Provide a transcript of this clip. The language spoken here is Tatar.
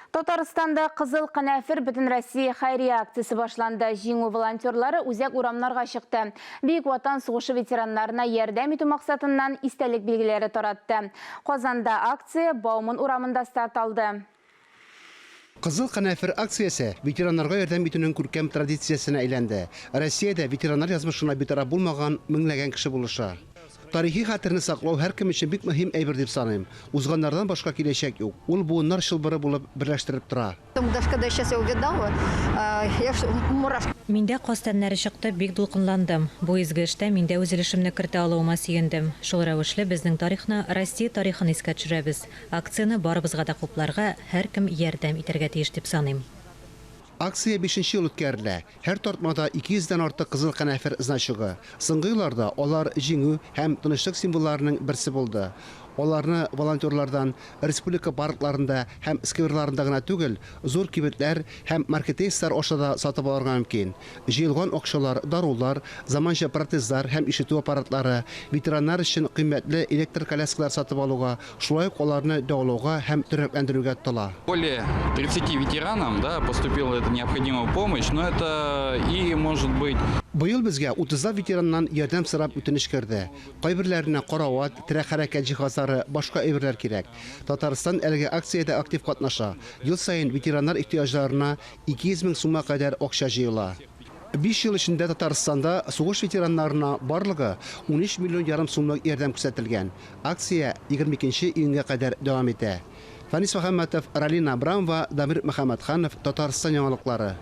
Татарстанда Қызыл Қанафир Бүтін Россия хайрия акциясы башланды. Жеңу волонтерлары үзәк урамнарға шықты. Бейік ватан сугышы ветераннарына ярдәм итү мақсатыннан истәлек белгілері таратты. Қазанда акция Баумын урамында старт алды. Қызыл Қанафир акциясы ветераннарға ярдәм итүнең күркәм традициясына әйләнде. Россиядә ветераннар язмышына битараф булмаган меңләгән кеше булыша. Тарихи хәтерне саклау һәркем өчен бик мөһим әйбер дип саныйм. Узганнардан башка киләчәк юк. Ул буыннар чылбыры булып берләштереп тора. Миндә кастаннары чыкты, бик дулкынландым. Бу изге эштә миндә үз өлешемне кертә алуыма сөендем. Шул рәвешле безнең тарихны, Россия тарихын искә төшерәбез. Акцияны барыбызга да хупларга, һәркем ярдәм итәргә тиеш дип саныйм. Акция 5-нче ел үткәрелә. Һәр тартмада 200-дән артык Қызыл Қанафир значогы. Соңгы елларда алар җиңү һәм тынычлык символларының берсе булды. Аларны волонтерлардан республика паркларында һәм скверларында гына түгел, зур кибетләр һәм маркетейстар ашада сатып алырга мөмкин. Җыелган акчалар, дарулар, заманча протезлар һәм ишетү аппаратлары, ветераннар өчен кыйммәтле электр коляскалар сатып алуга, шулай ук аларны дәвалауга һәм терәпләндерүгә тола. Более 30 ветеранам поступила эта необходимая помощь, но это и может быть... Быел безгә 30 ветераннан ярдәм сорап үтенеч керде. Кайберләренә карават, тирә хәрәкәт җиһазлары, башка әйберләр кирәк. Татарстан әлеге акциядә актив катнаша. Ел саен ветераннар ихтыяҗларына 200 мең сумга кадәр акча җыела. 5 ел эчендә Татарстанда сугыш ветераннарына барлыгы 13 миллион ярым сумлык ярдәм күрсәтелгән. Акция 22 июньгә кадәр дәвам итә. Фанис Мөхәммәтов, Ралина Абрамова, Дамир Мөхәммәтханов, Татарстан яңалыклары.